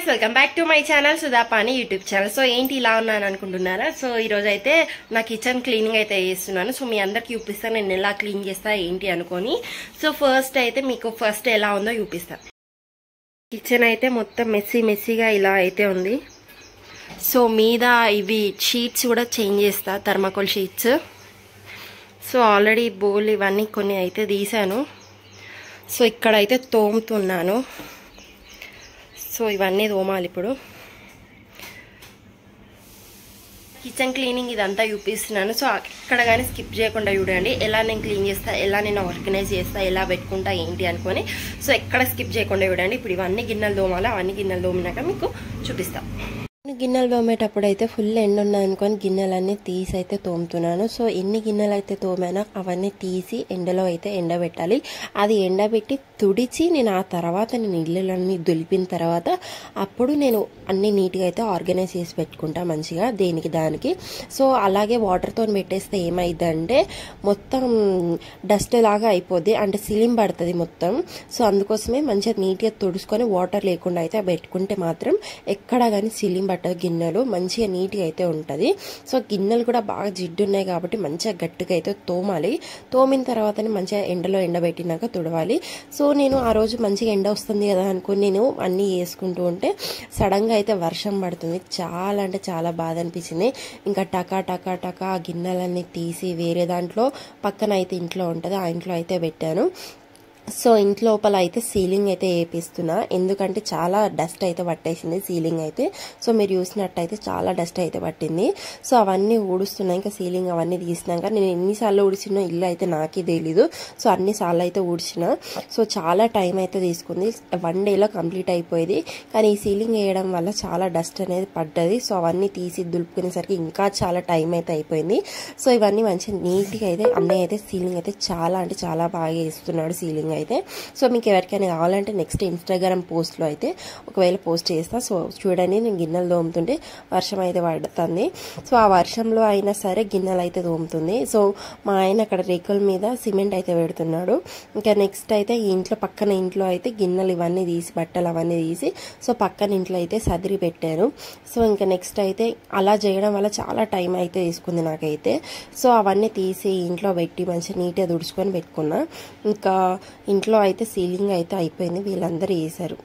guys, welcome back to my channel Sudha Pani YouTube channel. So ఏంటి ఇలా ఉన్నాను అనుకుంటున్నారా? సో ఈ రోజు అయితే నా కిచెన్ క్లీనింగ్ అయితే చేస్తున్నాను. సో మీ అందరికి చూపిస్తాను నేను ఎలా క్లీన్ చేస్తా ఏంటి అనుకొని. సో ఫస్ట్ అయితే మీకు ఫస్ట్ ఎలా ఉందో చూపిస్తా. కిచెన్ అయితే మొత్తం మెస్సీగా ఇలా అయితే ఉంది. సో మీద ఇవి షీట్స్ కూడా చేంజ్ చేస్తా, thermocol sheets. So already bowl ఇవన్నీ కొన్ని అయితే తీసాను. సో ఇక్కడైతే తోముతున్నాను. సో ఇవన్నీ తోమాలి ఇప్పుడు. కిచెన్ క్లీనింగ్ ఇదంతా చూపిస్తున్నాను. సో అక్కడ కానీ స్కిప్ చేయకుండా చూడండి ఎలా నేను క్లీన్ చేస్తా, ఎలా నేను ఆర్గనైజ్ చేస్తా, ఎలా పెట్టుకుంటా ఏంటి అనుకొని. సో ఎక్కడ స్కిప్ చేయకుండా చూడండి. ఇప్పుడు ఇవన్నీ గిన్నెలు తోమాలి. అవన్నీ గిన్నెలు తోమినాక మీకు చూపిస్తా. గిన్నెలు తోమేటప్పుడు అయితే ఫుల్ ఎండ ఉన్నాయి అనుకొని గిన్నెలన్నీ తీసి అయితే తోముతున్నాను. సో ఎన్ని గిన్నెలు అయితే తోమానో అవన్నీ తీసి ఎండలో అయితే ఎండబెట్టాలి. అది ఎండబెట్టి తుడిచి నేను ఆ తర్వాత నేను ఇళ్ళన్నీ దులిపిన తర్వాత అప్పుడు నేను అన్ని నీట్గా అయితే ఆర్గనైజ్ చేసి పెట్టుకుంటా మంచిగా దేనికి దానికి. సో అలాగే వాటర్తో పెట్టేస్తే ఏమైందంటే మొత్తం డస్ట్ లాగా అయిపోద్ది, అంటే సిలిం పడుతుంది మొత్తం. సో అందుకోసమే మంచిగా నీట్గా తుడుచుకొని వాటర్ లేకుండా అయితే పెట్టుకుంటే మాత్రం ఎక్కడ కానీ సిలిం పట్టదు, గిన్నెలు మంచిగా నీట్గా అయితే ఉంటుంది. సో గిన్నెలు కూడా బాగా జిడ్డు ఉన్నాయి కాబట్టి మంచిగా గట్టిగా అయితే తోమాలి. తోమిన తర్వాతనే మంచిగా ఎండలో ఎండబెట్టినాక తుడవాలి. సో నేను ఆ రోజు మంచిగా ఎండ వస్తుంది కదా అనుకుని నేను అన్నీ వేసుకుంటూ ఉంటే సడన్గా అయితే వర్షం పడుతుంది. చాలా అంటే చాలా బాధ అనిపించింది. ఇంకా టకా ఆ గిన్నెలన్నీ తీసి వేరే దాంట్లో పక్కన అయితే ఇంట్లో ఉంటుంది, ఆ ఇంట్లో అయితే పెట్టాను. సో ఇంటి లోపల అయితే సీలింగ్ అయితే వేపిస్తున్నా, ఎందుకంటే చాలా డస్ట్ అయితే పట్టేసింది సీలింగ్ అయితే. సో మీరు చూసినట్టయితే చాలా డస్ట్ అయితే పట్టింది. సో అవన్నీ ఊడుస్తున్నా. ఇంకా సీలింగ్ అవన్నీ తీసినాక నేను ఎన్నిసార్లు ఊడిచినా ఇల్లు అయితే నాకే తెలీదు. సో అన్నిసార్లు అయితే ఊడ్చిన. సో చాలా టైం అయితే తీసుకుంది, 1 డేలో కంప్లీట్ అయిపోయేది. కానీ ఈ సీలింగ్ వేయడం వల్ల చాలా డస్ట్ అనేది పడ్డది. సో అవన్నీ తీసి దులుపుకునేసరికి ఇంకా చాలా టైం అయితే అయిపోయింది. సో ఇవన్నీ మంచిగా నీట్గా అయితే అన్నయ్య అయితే సీలింగ్ అయితే చాలా అంటే చాలా బాగా వేస్తున్నాడు సీలింగ్ అయితే. సో మీకు ఎవరికైనా కావాలంటే నెక్స్ట్ ఇన్స్టాగ్రామ్ పోస్ట్లో అయితే ఒకవేళ పోస్ట్ చేస్తా. సో చూడండి నేను గిన్నెలు తోముతుంటే వర్షం అయితే పడుతుంది. సో ఆ వర్షంలో అయినా సరే గిన్నెలు అయితే తోముతుంది. సో మా ఆయన అక్కడ రేకుల మీద సిమెంట్ అయితే పెడుతున్నాడు. ఇంకా నెక్స్ట్ అయితే ఈ ఇంట్లో పక్కన ఇంట్లో అయితే గిన్నెలు ఇవన్నీ తీసి బట్టలు అవన్నీ తీసి సో పక్కన ఇంట్లో అయితే సదిరి పెట్టాను. సో ఇంకా నెక్స్ట్ అయితే అలా చేయడం వల్ల చాలా టైం అయితే తీసుకుంది నాకైతే. సో అవన్నీ తీసి ఇంట్లో పెట్టి మంచిగా నీట్గా తుడుచుకొని పెట్టుకున్నా. ఇంకా ఇంట్లో అయితే సీలింగ్ అయితే అయిపోయింది, వీళ్ళందరూ వేశారు.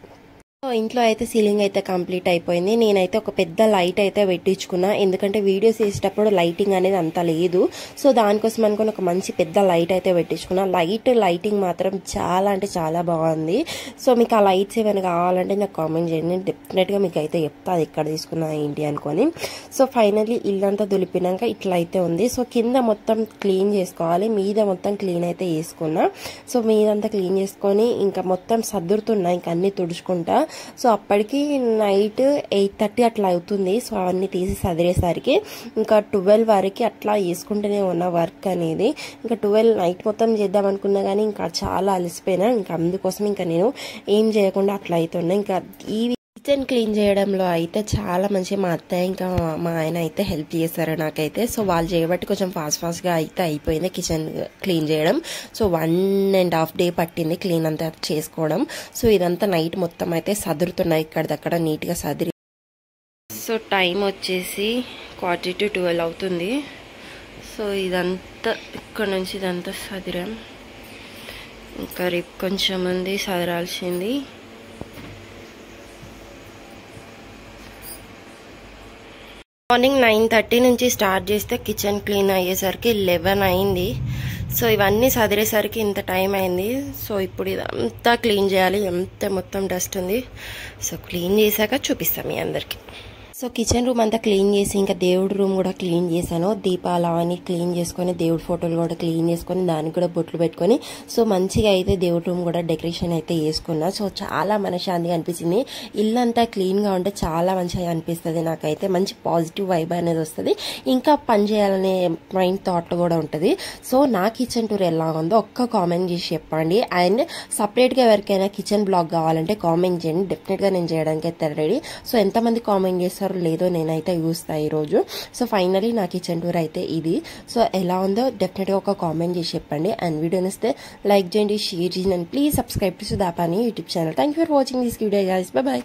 సో ఇంట్లో అయితే సీలింగ్ అయితే కంప్లీట్ అయిపోయింది. నేనైతే ఒక పెద్ద లైట్ అయితే పెట్టించుకున్నా, ఎందుకంటే వీడియోస్ చేసేటప్పుడు లైటింగ్ అనేది అంత లేదు. సో దానికోసం అనుకుని ఒక మంచి పెద్ద లైట్ అయితే పెట్టించుకున్నా. లైటింగ్ మాత్రం చాలా అంటే చాలా బాగుంది. సో మీకు ఆ లైట్స్ ఏమైనా కావాలంటే నాకు కామెంట్ చేయండి, నేను డెఫినెట్గా మీకు అయితే చెప్తా అది ఎక్కడ తీసుకున్నా ఏంటి అనుకొని. సో ఫైనల్లీ ఇల్లంతా దులిపినాక ఇట్లా అయితే ఉంది. సో కింద మొత్తం క్లీన్ చేసుకోవాలి, మీద మొత్తం క్లీన్ అయితే చేసుకున్నా. సో మీదంతా క్లీన్ చేసుకొని ఇంకా మొత్తం సర్దురుతున్నా, ఇంకా అన్ని తుడుచుకుంటా. సో అప్పటికి నైట్ 8:30 అట్లా అవుతుంది. సో అవన్నీ తీసి సదిరేసరికి ఇంకా 12 వరకు అట్లా వేసుకుంటూనే ఉన్న వర్క్ అనేది. ఇంకా 12 నైట్ మొత్తం చేద్దాం అనుకున్నా కానీ ఇంకా చాలా అలసిపోయినా. ఇంకా అందుకోసం ఇంకా నేను ఏం చేయకుండా అట్లా అవుతున్నా. ఇంకా ఈ కిచెన్ క్లీన్ చేయడంలో అయితే చాలా మంచి మా అత్తయ్య ఇంకా మా ఆయన అయితే హెల్ప్ చేశారు నాకైతే. సో వాళ్ళు చేయబట్టి కొంచెం ఫాస్ట్గా అయితే అయిపోయింది కిచెన్ క్లీన్ చేయడం. సో 1.5 డే పట్టింది క్లీన్ అంతా చేసుకోవడం. సో ఇదంతా నైట్ మొత్తం అయితే సదురుతున్నాయి ఇక్కడదక్కడ నీట్గా సదిరి. సో టైం వచ్చేసి 11:45 అవుతుంది. సో ఇదంతా ఇక్కడ నుంచి ఇదంతా సదిరాం. ఇంకా రేపు కొంచెం మంది సదరాల్సింది. మార్నింగ్ 9:30 నుంచి స్టార్ట్ చేస్తే కిచెన్ క్లీన్ అయ్యేసరికి 11 అయింది. సో ఇవన్నీ సదిరేసరికి ఇంత టైం అయింది. సో ఇప్పుడు ఇదంతా క్లీన్ చేయాలి, ఎంత మొత్తం డస్ట్ ఉంది. సో క్లీన్ చేశాక చూపిస్తాం మీ అందరికి. సో కిచెన్ రూమ్ అంతా క్లీన్ చేసి ఇంకా దేవుడి రూమ్ కూడా క్లీన్ చేశాను. దీపాలు అవన్నీ క్లీన్ చేసుకొని దేవుడి ఫోటోలు కూడా క్లీన్ చేసుకొని దానికి కూడా బొట్లు పెట్టుకొని సో మంచిగా అయితే దేవుడి రూమ్ కూడా డెకరేషన్ అయితే వేసుకున్నా. సో చాలా మనశ్శాంతిగా అనిపించింది. ఇల్లంతా క్లీన్గా ఉంటే చాలా మంచిగా అనిపిస్తుంది నాకైతే. మంచి పాజిటివ్ వైబ్ అనేది వస్తుంది, ఇంకా పని చేయాలనే మైండ్ థాట్ కూడా ఉంటుంది. సో నా కిచెన్ టూర్ ఎలా ఉందో ఒక్క కామెంట్ చేసి చెప్పండి. అండ్ సపరేట్గా ఎవరికైనా కిచెన్ బ్లాగ్ కావాలంటే కామెంట్ చేయండి, డెఫినెట్గా నేను చేయడానికి అయితే రెడీ. సో ఎంతమంది కామెంట్ చేస్తారు లేదో నేనైతే చూస్తా ఈరోజు. సో ఫైనలీ నా కిచెన్ టూర్ అయితే ఇది. సో ఎలా ఉందో డెఫినెట్గా ఒక కామెంట్ చేసి చెప్పండి. అండ్ వీడియో నచ్చితే లైక్ చేయండి, షేర్ చేయండి, and please subscribe to Sudha pani YouTube channel. Thank you for watching this video guys. By by.